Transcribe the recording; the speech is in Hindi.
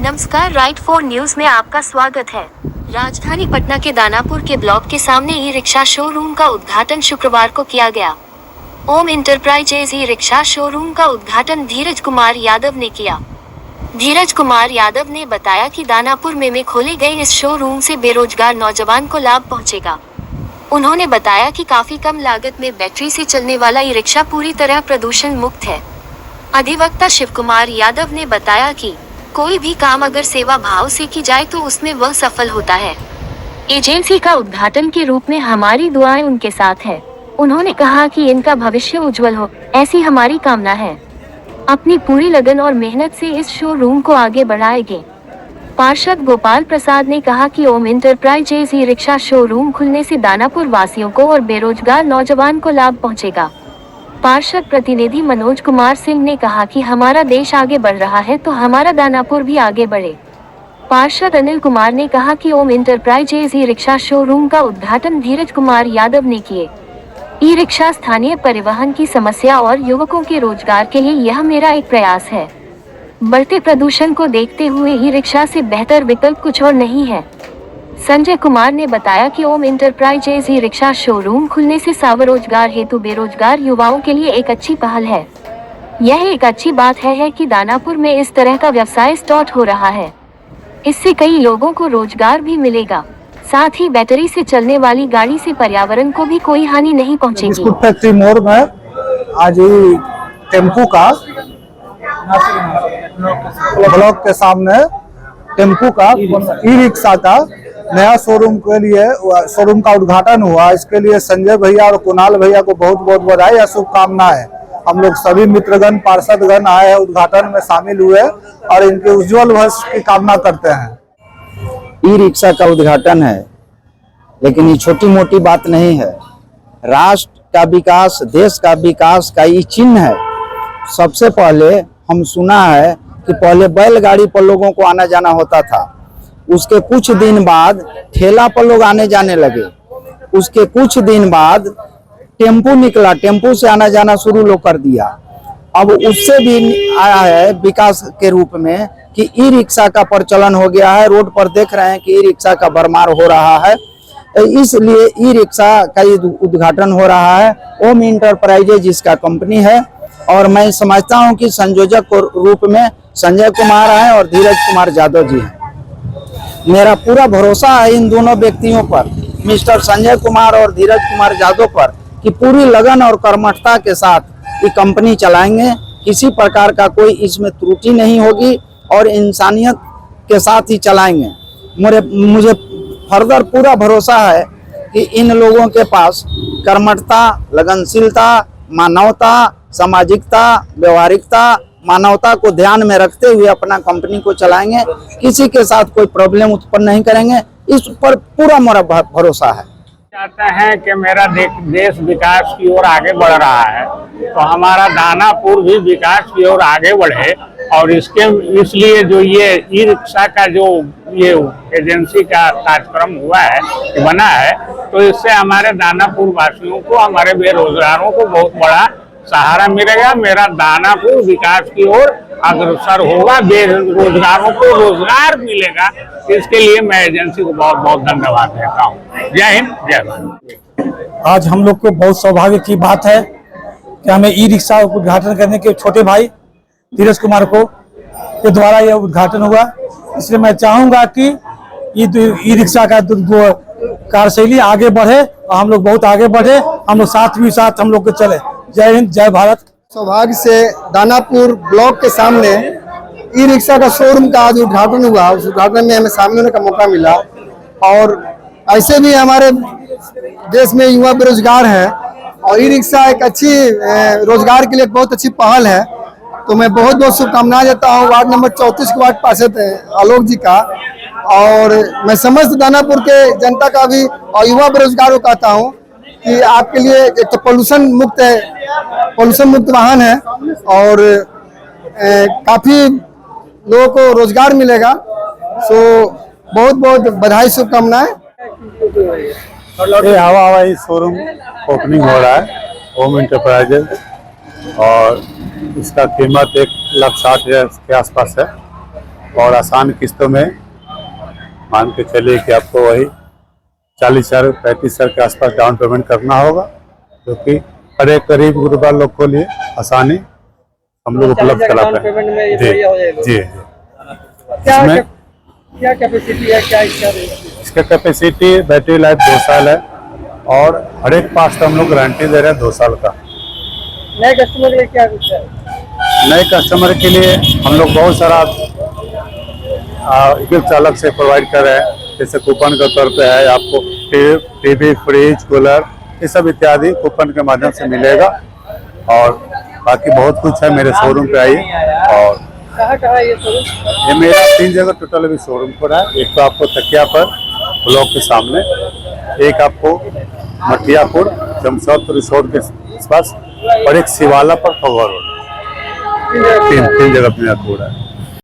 नमस्कार, राइट 4 न्यूज में आपका स्वागत है। राजधानी पटना के दानापुर के ब्लॉक के सामने ई रिक्शा शोरूम का उद्घाटन शुक्रवार को किया गया। ओम इंटरप्राइजेज ई रिक्शा शोरूम का उद्घाटन धीरज कुमार यादव ने किया। धीरज कुमार यादव ने बताया कि दानापुर में खोले गए इस शोरूम से बेरोजगार नौजवान को लाभ पहुंचेगा। उन्होंने बताया कि काफी कम लागत में बैटरी से चलने वाला ई रिक्शा पूरी तरह प्रदूषण मुक्त है। अधिवक्ता शिव कुमार यादव ने बताया कि कोई भी काम अगर सेवा भाव से की जाए तो उसमें वह सफल होता है। एजेंसी का उद्घाटन के रूप में हमारी दुआएं उनके साथ है। उन्होंने कहा कि इनका भविष्य उज्जवल हो, ऐसी हमारी कामना है। अपनी पूरी लगन और मेहनत से इस शोरूम को आगे बढ़ाएंगे। पार्षद गोपाल प्रसाद ने कहा कि ओम इंटरप्राइजेज ई रिक्शा शोरूम खुलने से दानापुर वासियों को और बेरोजगार नौजवान को लाभ पहुंचेगा। पार्षद प्रतिनिधि मनोज कुमार सिंह ने कहा कि हमारा देश आगे बढ़ रहा है तो हमारा दानापुर भी आगे बढ़े। पार्षद अनिल कुमार ने कहा कि ओम इंटरप्राइजेज ई रिक्शा शोरूम का उद्घाटन धीरज कुमार यादव ने किए। ई रिक्शा स्थानीय परिवहन की समस्या और युवकों के रोजगार के लिए यह मेरा एक प्रयास है। बढ़ते प्रदूषण को देखते हुए ई रिक्शा से बेहतर विकल्प कुछ और नहीं है। संजय कुमार ने बताया कि ओम इंटरप्राइजेज ई रिक्शा शोरूम खुलने से स्वरोजगार हेतु बेरोजगार युवाओं के लिए एक अच्छी पहल है। यह एक अच्छी बात है कि दानापुर में इस तरह का व्यवसाय स्टार्ट हो रहा है। इससे कई लोगों को रोजगार भी मिलेगा। साथ ही बैटरी से चलने वाली गाड़ी से पर्यावरण को भी कोई हानि नहीं पहुंचेगी। बिस्कुट फैक्ट्री मोड़ में आज टेम्पू का ब्लॉक के सामने टेम्पू का ई रिक्शा का नया शोरूम के लिए शोरूम का उद्घाटन हुआ। इसके लिए संजय भैया और कुणाल भैया को बहुत बहुत बधाई या शुभकामनाएं। हम लोग सभी मित्रगण पार्षदगण आए हैं, उद्घाटन में शामिल हुए और इनके उज्जवल भविष्य की कामना करते हैं। ई रिक्शा का उद्घाटन है, लेकिन ये छोटी मोटी बात नहीं है। राष्ट्र का विकास, देश का विकास का ये चिन्ह है। सबसे पहले हम सुना है कि पहले बैलगाड़ी पर लोगों को आना जाना होता था। उसके कुछ दिन बाद ठेला पर लोग आने जाने लगे। उसके कुछ दिन बाद टेम्पू निकला, टेम्पू से आना जाना शुरू लोग कर दिया। अब उससे भी आया है विकास के रूप में कि ई रिक्शा का प्रचलन हो गया है। रोड पर देख रहे हैं कि ई रिक्शा का भरमार हो रहा है, इसलिए ई रिक्शा का उद्घाटन हो रहा है। ओम इंटरप्राइजेज इसका कंपनी है और मैं समझता हूं कि संयोजक के रूप में संजय कुमार है और धीरज कुमार यादव जी हैं। मेरा पूरा भरोसा है इन दोनों व्यक्तियों पर, मिस्टर संजय कुमार और धीरज कुमार यादव पर, कि पूरी लगन और कर्मठता के साथ ये कंपनी चलाएंगे। किसी प्रकार का कोई इसमें त्रुटि नहीं होगी और इंसानियत के साथ ही चलाएंगे। मुझे फर्दर पूरा भरोसा है कि इन लोगों के पास कर्मठता, लगनशीलता, मानवता, सामाजिकता, व्यवहारिकता, मानवता को ध्यान में रखते हुए अपना कंपनी को चलाएंगे। किसी के साथ कोई प्रॉब्लम उत्पन्न नहीं करेंगे, इस पर पूरा मेरा भरोसा है। चाहते हैं कि मेरा देश विकास की ओर आगे बढ़ रहा है तो हमारा दानापुर भी विकास की ओर आगे बढ़े, और इसलिए जो ये ई रिक्शा का जो ये एजेंसी का कार्यक्रम हुआ है, बना है, तो इससे हमारे दानापुर वासियों को, हमारे बेरोजगारों को बहुत बड़ा सहारा मिलेगा। मेरा दानापुर विकास की ओर अग्रसर होगा, बेरोजगारों को रोजगार मिलेगा। इसके लिए मैं एजेंसी को बहुत बहुत धन्यवाद देता हूँ। जय हिंद, जय भारत। आज हम लोग को बहुत सौभाग्य की बात है कि हमें ई रिक्शा उद्घाटन करने के छोटे भाई धीरज कुमार को के द्वारा यह उद्घाटन हुआ। इसलिए मैं चाहूंगा कि ई रिक्शा का कार्यशैली आगे बढ़े और हम लोग बहुत आगे बढ़े। हम लोग साथ हम लोग को चले। जय हिंद, जय भारत। सौभाग्य से दानापुर ब्लॉक के सामने ई रिक्शा का शोरूम का आज उद्घाटन हुआ। उस उद्घाटन में हमें शामिल होने का मौका मिला, और ऐसे भी हमारे देश में युवा बेरोजगार है और ई रिक्शा एक अच्छी रोजगार के लिए बहुत अच्छी पहल है। तो मैं बहुत बहुत शुभकामनाएं देता हूँ वार्ड नंबर 34 के वार्ड पार्षद आलोक जी का, और मैं समस्त दानापुर के जनता का भी और युवा बेरोजगारों को कहता हूँ कि आपके लिए एक तो पोल्यूशन मुक्त वाहन है और काफी लोगों को रोजगार मिलेगा। सो बहुत बहुत बधाई, शुभकामनाएं। हवा शोरूम ओपनिंग हो रहा है ओम इंटरप्राइजेज, और इसका कीमत 1,60,000 के आसपास है। और आसान किस्तों में मान के चलिए कि आपको वही 40,000 35,000 के आसपास डाउन पेमेंट करना होगा, जो कि हर एक गरीब गुरबा लोग के लिए आसानी हम लोग उपलब्ध करा पाए। जी जी। इसमें क्या कैपेसिटी है, क्या इसका कैपेसिटी बैटरी लाइफ 2 साल है और हर एक पास हम लोग गारंटी दे रहे हैं 2 साल का। नए कस्टमर के लिए क्या कुछ है? नए कस्टमर के लिए हम लोग बहुत सारा इक्विप चालक से प्रोवाइड कर रहे हैं, जैसे कूपन के तौर पे है आपको टीवी, फ्रिज, कूलर ये सब इत्यादि कूपन के माध्यम से मिलेगा। और बाकी बहुत कुछ है, मेरे शोरूम पे आइए। और कहाँ है ये शोरूम? ये मेरा 3 जगह टोटल अभी शोरूम पर है। एक तो आपको तकिया पर ब्लॉक के सामने, एक आपको मटियापुर जमशेदपुर रिसोर्ट के आसपास और एक शिवाला पर फगवा रोड। तीन जगह पे मेरा टूर है।